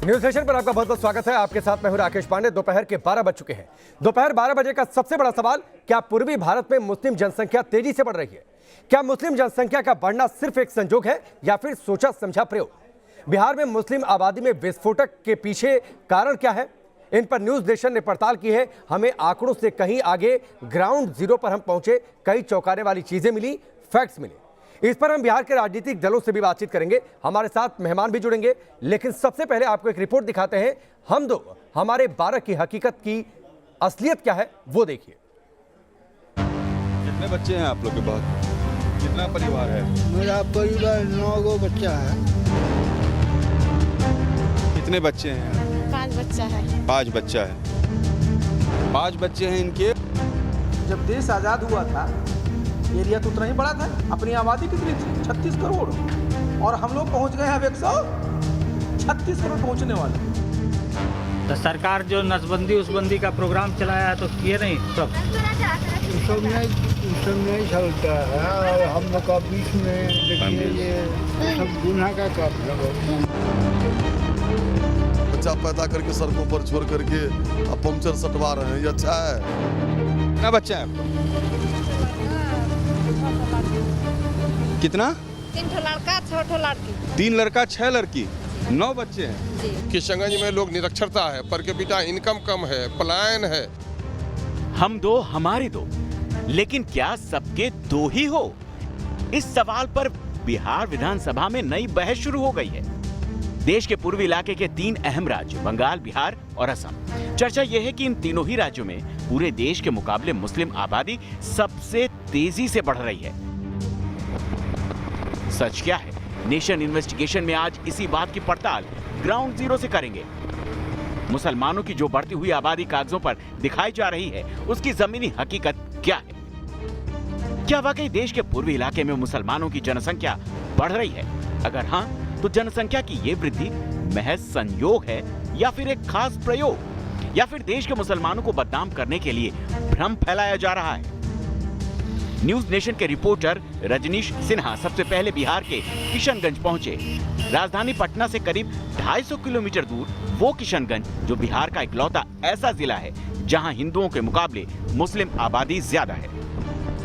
News session पर आपका बहुत बहुत स्वागत है। आपके साथ मैं हूं राकेश पांडे। दोपहर के 12 बज चुके हैं। दोपहर 12 बजे का सबसे बड़ा सवाल, क्या पूर्वी भारत में मुस्लिम जनसंख्या तेजी से बढ़ रही है? क्या मुस्लिम जनसंख्या का बढ़ना सिर्फ एक संजोग है या फिर सोचा समझा प्रयोग? बिहार में मुस्लिम आबादी में विस्फोटक के पीछे कारण क्या है? इन पर न्यूज नेशन ने पड़ताल की है। हमें आंकड़ों से कहीं आगे ग्राउंड जीरो पर हम पहुंचे, कई चौंकाने वाली चीजें मिली, फैक्ट्स मिले। इस पर हम बिहार के राजनीतिक दलों से भी बातचीत करेंगे। हमारे साथ मेहमान भी जुड़ेंगे, लेकिन सबसे पहले आपको एक रिपोर्ट दिखाते हैं। हम दो हमारे 12 की हकीकत की असलियत क्या है वो देखिए। कितने बच्चे हैं आप लोग के पास? कितना परिवार है? मेरा परिवार 9 गो बच्चा है। कितने बच्चे हैं? 5 बच्चा है। 5 बच्चा है। 5 बच्चे हैं इनके। जब देश आज़ाद हुआ था, एरिया तो उतना ही बड़ा था। अपनी आबादी कितनी थी? 36 करोड़। और हम लोग पहुंच गए हैं अब 136 करोड़ पहुंचने वाले। तो सरकार जो नसबंदी उसबंदी का प्रोग्राम चलाया है तो किए नहीं सब सब नहीं चलता है। और हम लोग का बीच में देखिए ये सब गुनाह का काम है। बच्चा पैदा करके सड़कों पर छोड़ करके अब पंचर सटवा रहे हैं, ये अच्छा है? कितना बच्चा है आपको? कितना? 3 लड़का 6 लड़की। 3 लड़का 6 लड़की, 9 बच्चे हैं। किशनगंज में लोग निरक्षरता है, पर कैपिटा इनकम कम है, पलायन है। हम दो हमारे दो, लेकिन क्या सबके दो ही हो? इस सवाल पर बिहार विधानसभा में नई बहस शुरू हो गई है। देश के पूर्वी इलाके के 3 अहम राज्य बंगाल, बिहार और असम। चर्चा यह है कि इन तीनों ही राज्यों में पूरे देश के मुकाबले मुस्लिम आबादी सबसे तेजी से बढ़ रही है। सच क्या है? नेशन इन्वेस्टिगेशन में आज इसी बात की पड़ताल ग्राउंड जीरो से करेंगे। मुसलमानों की जो बढ़ती हुई आबादी कागजों पर दिखाई जा रही है, उसकी जमीनी हकीकत क्या है? क्या वाकई देश के पूर्वी इलाके में मुसलमानों की जनसंख्या बढ़ रही है? अगर हां, तो जनसंख्या की ये वृद्धि महज संयोग है या फिर एक खास प्रयोग, या फिर देश के मुसलमानों को बदनाम करने के लिए भ्रम फैलाया जा रहा है? न्यूज नेशन के रिपोर्टर रजनीश सिन्हा सबसे पहले बिहार के किशनगंज पहुंचे। राजधानी पटना से करीब 250 किलोमीटर दूर वो किशनगंज जो बिहार का इकलौता ऐसा जिला है जहां हिंदुओं के मुकाबले मुस्लिम आबादी ज्यादा है।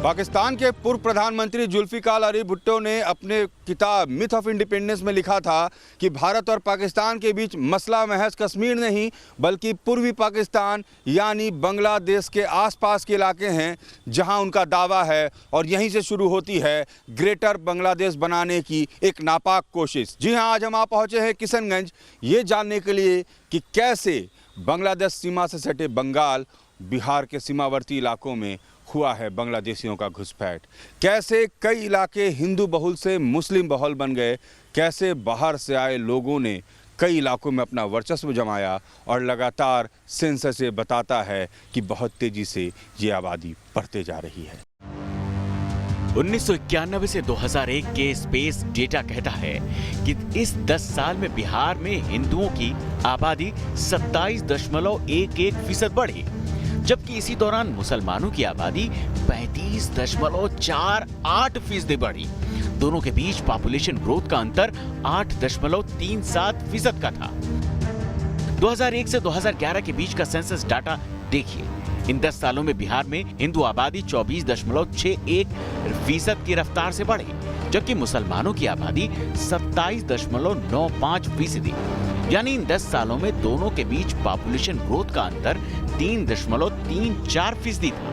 पाकिस्तान के पूर्व प्रधानमंत्री जुल्फिकार अली भुट्टो ने अपने किताब मिथ ऑफ इंडिपेंडेंस में लिखा था कि भारत और पाकिस्तान के बीच मसला महज कश्मीर नहीं, बल्कि पूर्वी पाकिस्तान यानी बांग्लादेश के आसपास के इलाके हैं, जहां उनका दावा है। और यहीं से शुरू होती है ग्रेटर बांग्लादेश बनाने की एक नापाक कोशिश। जी हाँ, आज हम आ पहुँचे हैं किशनगंज, ये जानने के लिए कि कैसे बांग्लादेश सीमा से सटे बंगाल, बिहार के सीमावर्ती इलाकों में हुआ है बांग्लादेशियों का घुसपैठ। कैसे कई इलाके हिंदू बहुल से मुस्लिम बहुल बन गए, कैसे बाहर से आए लोगों ने कई इलाकों में अपना वर्चस्व जमाया, और लगातार सेंसस से बताता है कि बहुत तेजी से ये आबादी बढ़ते जा रही है। 1991 से 2001 के स्पेस डेटा कहता है कि इस 10 साल में बिहार में हिंदुओं की आबादी 27.11% बढ़ी, जबकि इसी दौरान मुसलमानों की आबादी 35.48% बढ़ी। दोनों के बीच पॉपुलेशन ग्रोथ का अंतर 8.37% का था। 2001 से 2011 के बीच का सेंसस डाटा देखिए। इन 10 सालों में बिहार में हिंदू आबादी 24.61% की रफ्तार से बढ़ी, जबकि मुसलमानों की आबादी 27.95%। यानी इन 10 सालों में दोनों के बीच पॉपुलेशन ग्रोथ का अंतर 3.34% था।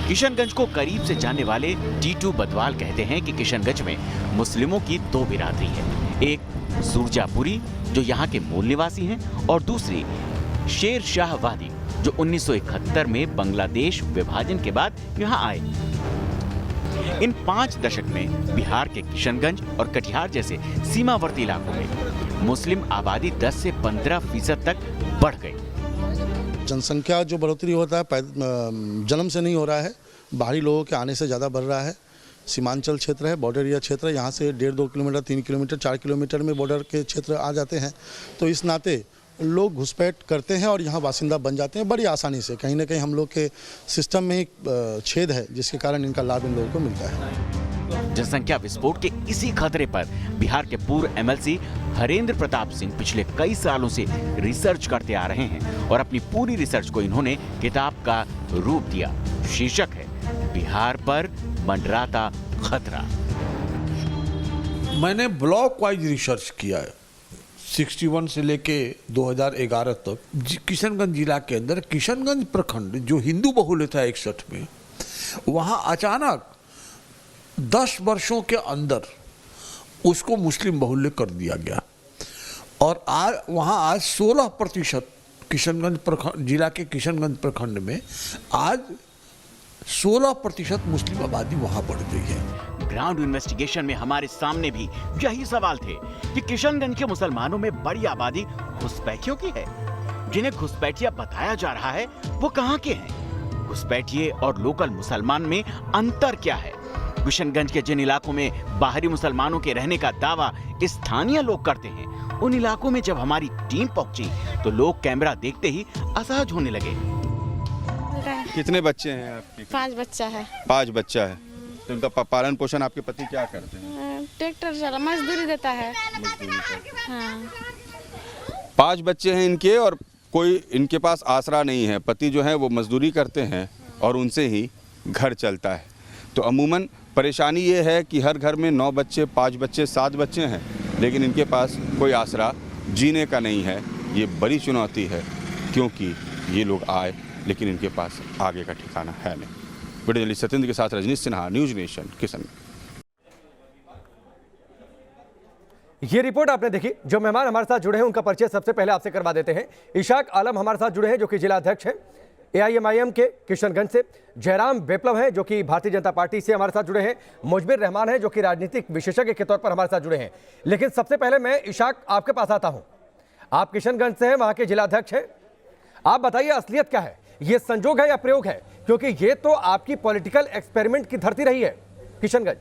किशनगंज को करीब से जानने वाले टीटू बदवाल कहते हैं कि किशनगंज में मुस्लिमों की 2 बिरादरी है। एक सुरजापुरी जो यहाँ के मूल निवासी हैं, और दूसरी शेर शाह वादी जो 1971 में बांग्लादेश विभाजन के बाद यहाँ आए। इन 5 दशक में बिहार के किशनगंज और कटिहार जैसे सीमावर्ती इलाकों में मुस्लिम आबादी 10 से 15% तक बढ़ गई। जनसंख्या जो बढ़ोतरी होता है जन्म से नहीं हो रहा है, बाहरी लोगों के आने से ज़्यादा बढ़ रहा है। सीमांचल क्षेत्र है, बॉर्डर एरिया क्षेत्र है, यहाँ से 1.5-2 किलोमीटर, 3 किलोमीटर, 4 किलोमीटर में बॉर्डर के क्षेत्र आ जाते हैं। तो इस नाते लोग घुसपैठ करते हैं और यहाँ बासिंदा बन जाते हैं बड़ी आसानी से। कहीं ना कहीं हम लोग के सिस्टम में एक छेद है जिसके कारण इनका लाभ इन लोगों को मिलता है। जनसंख्या विस्फोट के इसी खतरे पर बिहार के पूर्व एमएलसी हरेंद्र प्रताप सिंह पिछले कई सालों से रिसर्च करते आ रहे हैं और अपनी पूरी रिसर्च को इन्होंने किताब का रूप दिया। शीर्षक है बिहार पर मंडराता खतरा। मैंने ब्लॉक वाइज रिसर्च किया है 61 से लेके 2011 तक। किशनगंज जिला के अंदर किशनगंज प्रखंड जो हिंदू बहुल्य था 61 में, वहाँ अचानक 10 वर्षों के अंदर उसको मुस्लिम बहुल्य कर दिया गया और वहाँ आज 16% किशनगंज प्रखंड जिला के किशनगंज प्रखंड में आज 16% मुस्लिम आबादी वहाँ बढ़ गई है। ग्राउंड इन्वेस्टिगेशन में हमारे सामने भी यही सवाल थे कि किशनगंज के मुसलमानों में बड़ी आबादी घुसपैठियों की है। जिन्हें घुसपैठिया बताया जा रहा है वो कहाँ के हैं? घुसपैठिए और लोकल मुसलमान में अंतर क्या है? किशनगंज के जिन इलाकों में बाहरी मुसलमानों के रहने का दावा स्थानीय लोग करते हैं, उन इलाकों में जब हमारी टीम पहुंची तो लोग कैमरा देखते ही असहज होने लगे। कितने बच्चे हैं आपके? 5 बच्चा है। 5 बच्चा है। तो उनका पालन पोषण आपके पति क्या करते हैं? ट्रैक्टर चला मजदूरी देता है। हाँ। 5 बच्चे हैं इनके और कोई इनके पास आसरा नहीं है। पति जो है वो मजदूरी करते हैं और उनसे ही घर चलता है। तो अमूमन परेशानी ये है कि हर घर में 9 बच्चे, 5 बच्चे, 7 बच्चे हैं, लेकिन इनके पास कोई आसरा जीने का नहीं है। ये बड़ी चुनौती है क्योंकि ये लोग आए लेकिन इनके पास आगे का ठिकाना है नहीं। वीडियो जर्नलिस्ट सत्येंद्र के साथ रजनीश सिन्हा, न्यूज नेशन, किशनगंज। ये रिपोर्ट आपने देखी। जो मेहमान हमारे साथ जुड़े हैं उनका परिचय सबसे पहले आपसे करवा देते हैं। इशाक आलम हमारे साथ जुड़े हैं जो कि जिला अध्यक्ष हैं AIMIM के किशनगंज से। जयराम विप्लव हैं जो कि भारतीय जनता पार्टी से हमारे साथ जुड़े हैं। मुजबिर रहमान है जो कि राजनीतिक विशेषज्ञ के तौर पर हमारे साथ जुड़े हैं। लेकिन सबसे पहले मैं इशाक आपके पास आता हूं। आप किशनगंज से हैं, वहां के जिला अध्यक्ष हैं। आप बताइए असलियत क्या है? ये संजोग है या प्रयोग है? क्योंकि ये तो आपकी पॉलिटिकल एक्सपेरिमेंट की धरती रही है किशनगंज।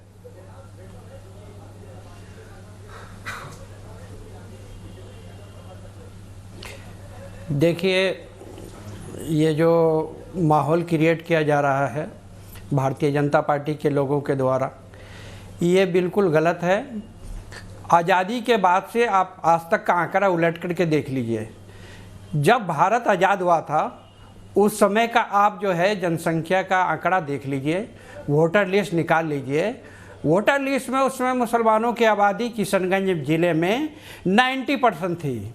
देखिए, ये जो माहौल क्रिएट किया जा रहा है भारतीय जनता पार्टी के लोगों के द्वारा, ये बिल्कुल गलत है। आज़ादी के बाद से आप आज तक का आंकड़ा उलट करके देख लीजिए। जब भारत आज़ाद हुआ था उस समय का आप जो है जनसंख्या का आंकड़ा देख लीजिए, वोटर लिस्ट निकाल लीजिए। वोटर लिस्ट में उस समय मुसलमानों की आबादी किशनगंज ज़िले में 90% थी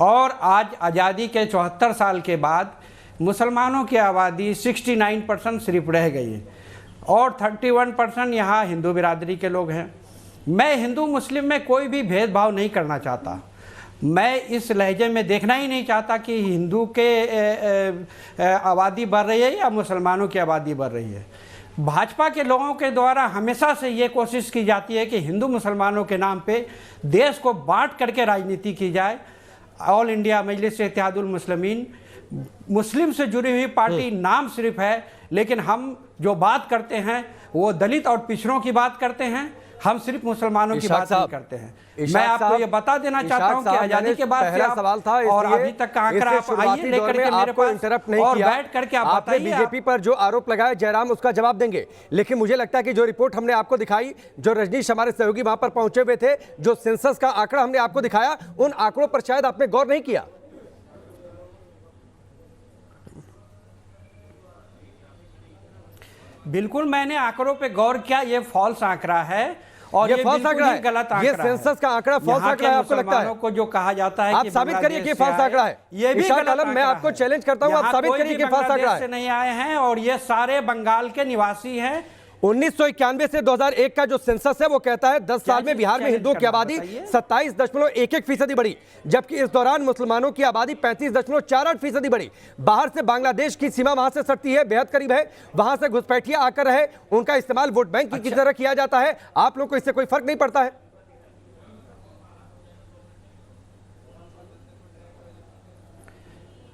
और आज आज़ादी के 74 साल के बाद मुसलमानों की आबादी 69% सिर्फ रह गई और 31% यहाँ हिंदू बिरादरी के लोग हैं। मैं हिंदू मुस्लिम में कोई भी भेदभाव नहीं करना चाहता। मैं इस लहजे में देखना ही नहीं चाहता कि हिंदू के आबादी बढ़ रही है या मुसलमानों की आबादी बढ़ रही है। भाजपा के लोगों के द्वारा हमेशा से ये कोशिश की जाती है कि हिंदू मुसलमानों के नाम पे देश को बांट करके राजनीति की जाए। ऑल इंडिया मजलिस इत्तेहादुल मुस्लिमीन मुस्लिम से जुड़ी हुई पार्टी नाम सिर्फ है, लेकिन हम जो बात करते हैं वो दलित और पिछड़ों की बात करते हैं। हम सिर्फ मुसलमानों की बात नहीं करते हैं। मैं आपको ये बता देना चाहता हूं कि आजादी के बाद से सवाल था और अभी तक का आंकड़ा आप आइए लेकर के मेरे पास इंटरप्ट नहीं और किया। बैठ करके आप आपने बताइए। बीजेपी पर जो आरोप लगाया जयराम उसका जवाब देंगे, लेकिन मुझे लगता है कि जो रिपोर्ट हमने आपको दिखाई, जो रजनीश हमारे सहयोगी वहां पर पहुंचे हुए थे, जो सेंसस का आंकड़ा हमने आपको दिखाया, उन आंकड़ों पर शायद आपने गौर नहीं किया। बिल्कुल मैंने आंकड़ों पे गौर किया। ये फॉल्स आंकड़ा है और ये फॉल्स आंकड़ा है, गलत आंकड़ा ये सेंसस का आंकड़ा फॉल्स आंकड़ा है। आपको लगता है को जो कहा जाता है आप कि साबित करिए कि फॉल्स आंकड़ा है। ये भी इशाक आलम, मैं आपको चैलेंज करता हूं, आप साबित करिए कि फॉल्स आंकड़ा है। से नहीं आए हैं और ये सारे बंगाल के निवासी हैं। 1991 से 2001 का जो सेंसस है वो कहता है 10 साल में बिहार में हिंदुओं की आबादी 27.11% बढ़ी, जबकि इस दौरान मुसलमानों की आबादी 35.48% बढ़ी। बाहर से बांग्लादेश की सीमा वहां से सटती है, बेहद करीब है, वहां से घुसपैठिया आकर रहे, उनका इस्तेमाल वोट बैंक की तरह किया जाता है। आप लोग को इससे कोई फर्क नहीं पड़ता है?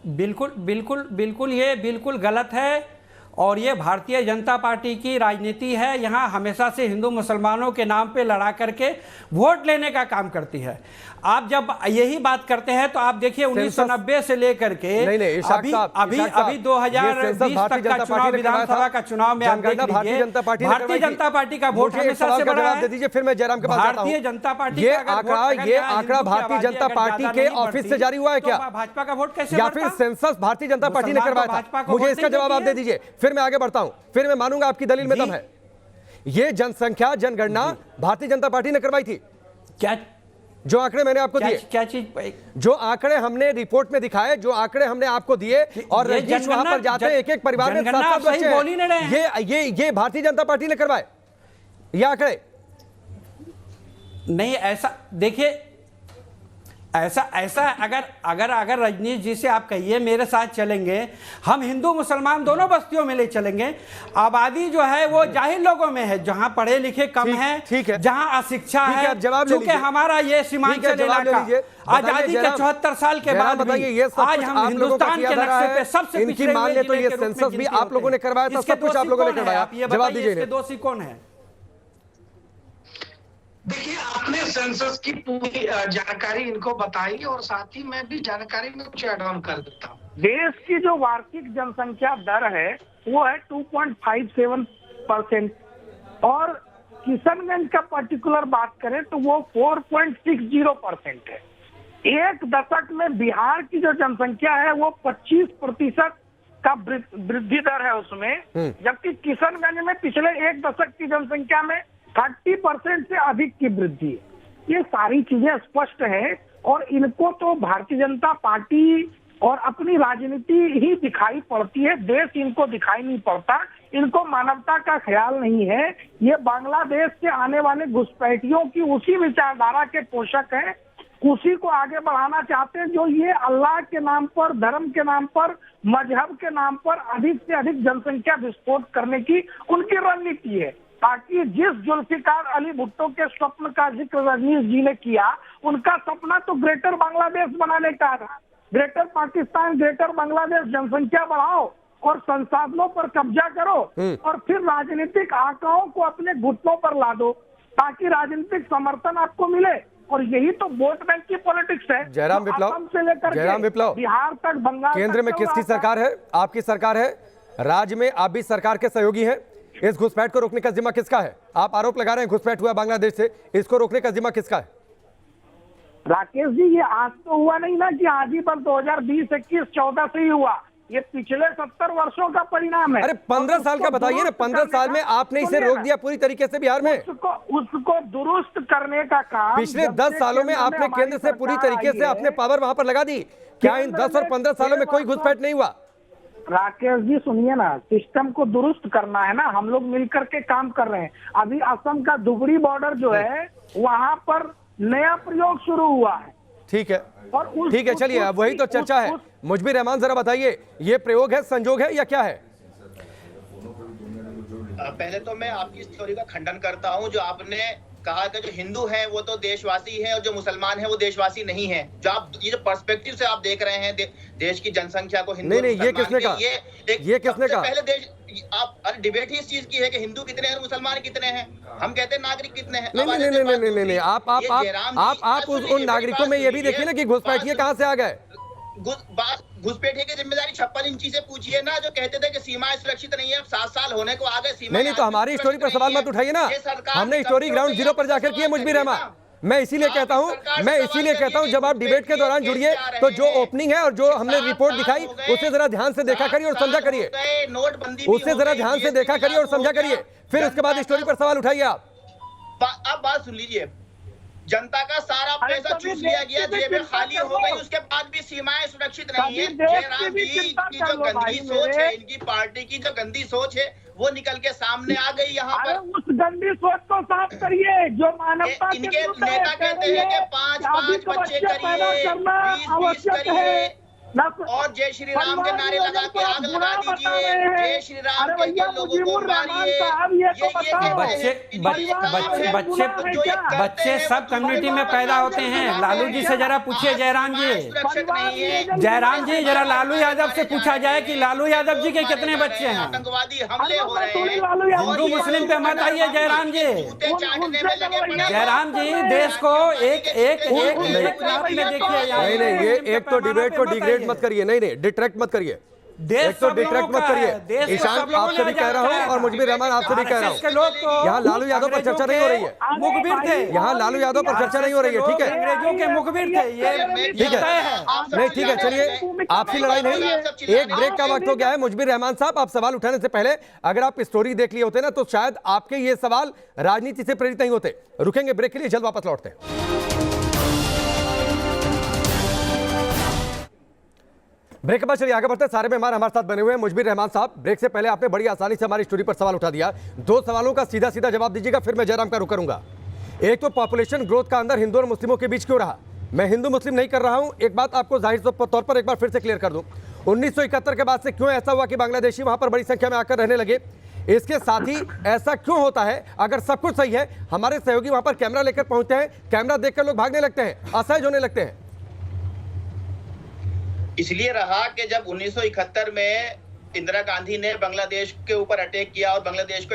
बिल्कुल बिल्कुल बिल्कुल, ये बिल्कुल गलत है और ये भारतीय जनता पार्टी की राजनीति है। यहाँ हमेशा से हिंदू मुसलमानों के नाम पे लड़ा करके वोट लेने का काम करती है। आप जब यही बात करते हैं तो आप देखिए 1990 से लेकर के अभी 2020 तक का चुनाव, विधानसभा का चुनाव में आप देख लीजिए, भारतीय जनता पार्टी का वोट हमेशा से बढ़ा है। दीजिए फिर मैं जयराम के पास जाता हूं। भारतीय जनता पार्टी ये आंकड़ा भारतीय जनता पार्टी के ऑफिस से जारी हुआ है क्या? भाजपा का वोट कैसे या फिर सेंसस भारतीय जनता पार्टी ने करवाया था? मुझे इसका जवाब आप दे दीजिए, फिर मैं आगे बढ़ता हूं, फिर मैं मानूंगा आपकी दलील में दम है। ये जनसंख्या जनगणना भारतीय जनता पार्टी ने करवाई थी क्या? जो आंकड़े मैंने आपको दिए, क्या चीज? जो आंकड़े हमने रिपोर्ट में दिखाए, जो आंकड़े हमने आपको दिए, और रजनीश वहां पर जाते हैं, एक एक परिवार में 7-7 बच्चे हैं, ये भारतीय जनता पार्टी ने करवाए ये आंकड़े? नहीं, ऐसा देखिए, ऐसा अगर रजनीश जी से आप कहिए मेरे साथ चलेंगे, हम हिंदू मुसलमान दोनों बस्तियों में ले चलेंगे। आबादी जो है वो जाहिर लोगों में है, जहां पढ़े लिखे कम हैं, जहां अशिक्षा है। क्योंकि हमारा ये सीमांचल इलाका आजादी के 74 साल के बाद भी आज हम हिंदुस्तान के नक्शे पे सबसे इनकी मान ले तो ये सेंसस भी आप लोगों ने करवाया था, सब कुछ आप लोगों ने करवाया। जवाब दीजिए, दोषी कौन है? देखिए, आपने सेंसस की पूरी जानकारी इनको बताई और साथ ही मैं भी जानकारी में कुछ ऐड ऑन कर देता हूँ। देश की जो वार्षिक जनसंख्या दर है वो है 2.57% और किशनगंज का पर्टिकुलर बात करें तो वो 4.60% है। एक दशक में बिहार की जो जनसंख्या है वो 25% का वृद्धि दर है उसमें, जबकि किशनगंज में पिछले एक दशक की जनसंख्या में 30% से अधिक की वृद्धि है। ये सारी चीजें स्पष्ट है और इनको तो भारतीय जनता पार्टी और अपनी राजनीति ही दिखाई पड़ती है, देश इनको दिखाई नहीं पड़ता, इनको मानवता का ख्याल नहीं है। ये बांग्लादेश से आने वाले घुसपैठियों की उसी विचारधारा के पोषक हैं, उसी को आगे बढ़ाना चाहते हैं, जो ये अल्लाह के नाम पर, धर्म के नाम पर, मजहब के नाम पर अधिक से अधिक जनसंख्या विस्फोट करने की उनकी रणनीति है। ताकि जिस जुल्फिकार अली भुट्टो के स्वप्न का जिक्र रजनीश जी ने किया, उनका सपना तो ग्रेटर बांग्लादेश बनाने का था। ग्रेटर पाकिस्तान, ग्रेटर बांग्लादेश, जनसंख्या बढ़ाओ और संसाधनों पर कब्जा करो और फिर राजनीतिक आंकड़ों को अपने घुटनों पर ला दो ताकि राजनीतिक समर्थन आपको मिले। और यही तो वोट बैंक की पॉलिटिक्स है। जयराम विप्लव, बिहार तक, बंगाल, केंद्र में किसकी सरकार है? आपकी सरकार है। राज्य में आप भी सरकार के सहयोगी हैं। इस घुसपैठ को रोकने का जिम्मा किसका है? आप आरोप लगा रहे हैं घुसपैठ हुआ बांग्लादेश से, इसको रोकने का जिम्मा किसका है? राकेश जी, ये आज तो हुआ नहीं ना कि आज ही बस 2020, 21, 14 से ही हुआ, ये पिछले 70 वर्षों का परिणाम है। अरे 15 साल का बताइए ना, 15 साल में आपने इसे रोक दिया पूरी तरीके से बिहार में। उसको दुरुस्त करने का काम पिछले 10 सालों में आपने केंद्र से पूरी तरीके से अपने पावर वहां पर लगा दी। क्या इन 10 और 15 सालों में कोई घुसपैठ नहीं हुआ? राकेश जी सुनिए ना, सिस्टम को दुरुस्त करना है ना, हम लोग मिलकर के काम कर रहे हैं। अभी असम का धुबरी बॉर्डर जो है वहां पर नया प्रयोग शुरू हुआ है। ठीक है, ठीक है, चलिए, अब वही तो चर्चा है। मुजबिर रहमान, जरा बताइए, ये प्रयोग है, संजोग है या क्या है? पहले तो मैं आपकी इस थ्योरी का खंडन करता हूं जो आपने कहा कि जो हिंदू हैं वो तो देशवासी हैं और जो मुसलमान हैं वो देशवासी नहीं हैं। जो आप ये जो पर्सपेक्टिव से आप देख रहे हैं देश की जनसंख्या को, हिंदू नहीं, ये किसने कहा? ये किसने कहा? पहले देश आप डिबेट ही इस चीज की है कि हिंदू कितने हैं, मुसलमान कितने हैं, हम कहते हैं नागरिक कितने हैं। नहीं, आप उन नागरिकों में ये भी देखिए ना कि घुसपैठिए कहाँ से आ गए। घुसपैठिए की जिम्मेदारी 56 इंची से पूछिए ना, जो कहते थे कि सीमाएं सुरक्षित नहीं है, 7 साल होने को आ गए सीमा। नहीं, तो हमारी स्टोरी पर सवाल मत उठाइए ना, हमने स्टोरी ग्राउंड जीरो पर जाकर की है। मुजबिर रहमान, मैं इसीलिए कहता हूं जब आप डिबेट के दौरान जुड़िए तो जो ओपनिंग है और जो हमने रिपोर्ट दिखाई उसे जरा ध्यान से देखा करिए और समझा करिए, उसे जरा ध्यान से देखा करिए और समझा करिए, फिर उसके बाद स्टोरी पर सवाल उठाइए। आप बात सुन लीजिए, जनता का सारा पैसा चूस लिया गया, जेबें खाली हो गई, उसके बाद भी सीमाएं सुरक्षित नहीं है। जयराम जी की जो गंदी सोच है, इनकी पार्टी की जो गंदी सोच है वो निकल के सामने आ गई यहाँ पर। उस गंदी सोच को साफ करिए जो मानवता के इनके नेता कहते हैं कि 5-5 बच्चे करिए, 20-20 करिए, और जय श्री राम के नारे लगा के आग लगा दीजिए, जय श्री राम के लोगों को मारिए। बच्चे सब कम्युनिटी में पैदा होते हैं। लालू जी से जरा पूछिए, जयराम जी जरा लालू यादव से पूछा जाए कि लालू यादव जी के कितने बच्चे हैं। आतंकवादी हमले हो रहे हैं, हिंदू मुस्लिम पे मत आइए जयराम जी। देश को एक में देखिए। नहीं, ये एक तो डिबेट को डिग्रेड मत करिए, नहीं डिट्रैक्ट मत करिए, एक तो डिट्रैक्ट मत करिए। ईशान आपसे भी कह रहा हूँ और मुझे भी रहमान आपसे भी कह रहा हूँ, यहाँ लालू यादव पर चर्चा नहीं हो रही है, मुखबिर थे। यहाँ लालू यादव पर चर्चा नहीं हो रही है, ठीक है, अंग्रेजों के मुखबिर थे ये, ठीक है, नहीं ठीक है, चलिए आपसी लड़ाई नहीं, एक ब्रेक का वक्त हो गया है। मुजबिर रहमान साहब, आप सवाल उठाने से पहले अगर आप स्टोरी देख लिए होते ना तो शायद आपके ये सवाल राजनीति से प्रेरित नहीं होते। रुकेंगे ब्रेक के लिए, जल्द वापस लौटते हैं। ब्रेक के बाद चलिए आगे बढ़ते हैं। सारे मेहमान हमारे साथ बने हुए हैं। मुजबिर रहमान साहब, ब्रेक से पहले आपने बड़ी आसानी से हमारी स्टोरी पर सवाल उठा दिया। दो सवालों का सीधा सीधा जवाब दीजिएगा, फिर मैं जयराम का रुख करूंगा। एक तो पॉपुलेशन ग्रोथ का अंदर हिंदू और मुस्लिमों के बीच क्यों रहा? मैं हिंदू मुस्लिम नहीं कर रहा हूं, एक बात आपको जाहिर तौर पर एक बार फिर से क्लियर कर दूं, 1971 के बाद से क्यों ऐसा हुआ कि बांग्लादेशी वहां पर बड़ी संख्या में आकर रहने लगे? इसके साथ ही ऐसा क्यों होता है, अगर सब कुछ सही है, हमारे सहयोगी वहां पर कैमरा लेकर पहुंचते हैं, कैमरा देखकर लोग भागने लगते हैं, असहज होने लगते हैं? इसलिए रहा कि जब 1971 में इंदिरा गांधी ने बांग्लादेश के ऊपर अटैक किया और बांग्लादेश को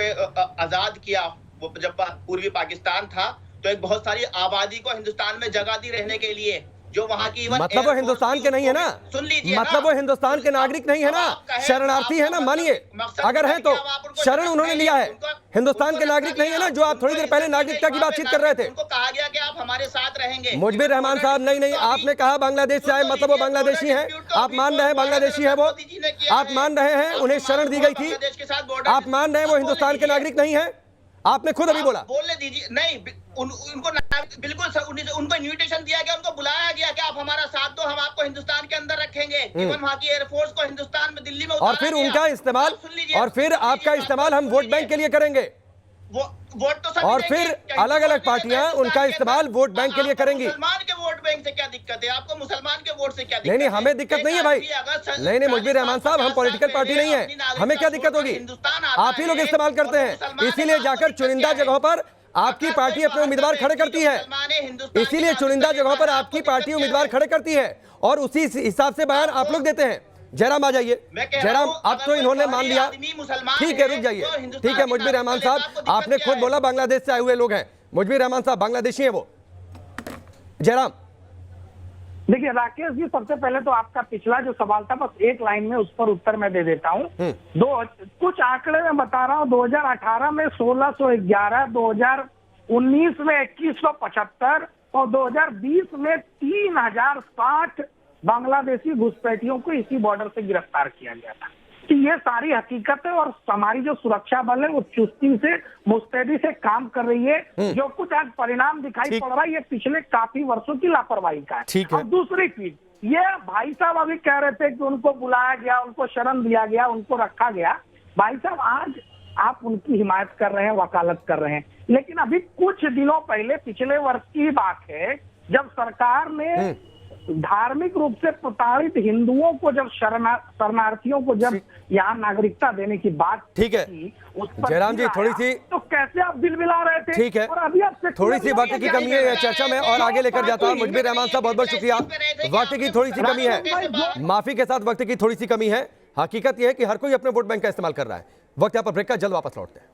आजाद किया, वो जब पूर्वी पाकिस्तान था, तो एक बहुत सारी आबादी को हिंदुस्तान में जगह दी रहने के लिए, जो वहाँ की मतलब वो हिंदुस्तान के नहीं है ना, सुन लीजिए, मतलब वो हिंदुस्तान के नागरिक नहीं है ना, शरणार्थी है ना, मानिए अगर है तो शरण उन्होंने लिया है, हिंदुस्तान के नागरिक नहीं है ना, जो आप थोड़ी देर पहले नागरिकता की बातचीत कर रहे थे। उनको कहा गया कि आप हमारे साथ रहेंगे। मुजबिर रहमान साहब, नहीं, आपने कहा बांग्लादेश से आए, मतलब वो बांग्लादेशी हैं, आप मान रहे हैं बांग्लादेशी है वो, आप मान रहे हैं उन्हें शरण दी गई थी, आप मान रहे हैं वो हिंदुस्तान के नागरिक नहीं है, आपने खुद अभी बोला। बोलने दीजिए, नहीं उनको बिल्कुल उनको इन्विटेशन दिया गया, उनको बुलाया गया कि आप हमारा साथ दो, हम आपको हिंदुस्तान के अंदर रखेंगे, इवन वहाँ की एयरफोर्स को हिंदुस्तान में, दिल्ली में, और फिर उनका इस्तेमाल, और फिर आपका इस्तेमाल हम वोट बैंक के लिए करेंगे, वोट तो और फिर अलग अलग पार्टियां उनका इस्तेमाल वोट बैंक के लिए करेंगी। मुसलमान के वोट बैंक से क्या दिक्कत है आपको? मुसलमान के वोट से क्या दिक्कत है? नहीं, हमें दिक्कत नहीं है भाई, नहीं मुजबिर रहमान साहब, हम पॉलिटिकल पार्टी नहीं है, हमें क्या दिक्कत होगी? आप ही लोग इस्तेमाल करते हैं, इसीलिए जाकर चुनिंदा जगहों पर आपकी पार्टी अपने उम्मीदवार खड़े करती है, इसीलिए चुनिंदा जगहों पर आपकी पार्टी उम्मीदवार खड़े करती है और उसी हिसाब से बयान आप लोग देते हैं। जयराम आ जाइए। जयराम, अब तो इन्होंने मान लिया, ठीक है, रुक जाइए, ठीक है। मुजबिर रहमान साहब, आपने खुद बोला बांग्लादेश से आए हुए लोग हैं, मुजबिर रहमान साहब बांग्लादेशी हैं वो। जयराम, देखिए राकेश जी, सबसे पहले तो आपका पिछला जो सवाल था, बस एक लाइन में उस पर उत्तर मैं दे देता हूँ। कुछ आंकड़े मैं बता रहा हूँ, 2018 में 1611, 2019 में 2175 और 2020 में 3060 बांग्लादेशी घुसपैठियों को इसी बॉर्डर से गिरफ्तार किया गया था। कि ये सारी हकीकत है और हमारी जो सुरक्षा बल है वो चुस्ती से, मुस्तैदी से काम कर रही है। जो कुछ आज परिणाम दिखाई पड़ रहा है, ये पिछले काफी वर्षों की लापरवाही का है। और दूसरी चीज, ये भाई साहब अभी कह रहे थे कि उनको बुलाया गया, उनको शरण दिया गया, उनको रखा गया। भाई साहब, आज आप उनकी हिमायत कर रहे हैं, वकालत कर रहे हैं, लेकिन अभी कुछ दिनों पहले, पिछले वर्ष की बात है, जब सरकार ने धार्मिक रूप से प्रताड़ित हिंदुओं को, जब शरणार्थियों को जब यहाँ नागरिकता देने की बात, ठीक है जयराम जी, थोड़ी सी तो कैसे आप बिलबिला रहे थे? ठीक है, और अभी आपसे थोड़ी सी वक्त की कमी है चर्चा में और आगे लेकर जाता हूँ। मुजबिर रहमान साहब, बहुत बहुत शुक्रिया। वक्त की थोड़ी सी कमी है, माफी के साथ वक्त की थोड़ी सी कमी है। हकीकत यह है कि हर कोई अपने वोट बैंक का इस्तेमाल कर रहा है। वक्त यहाँ पर ब्रेक का, जल्द वापस लौटते हैं।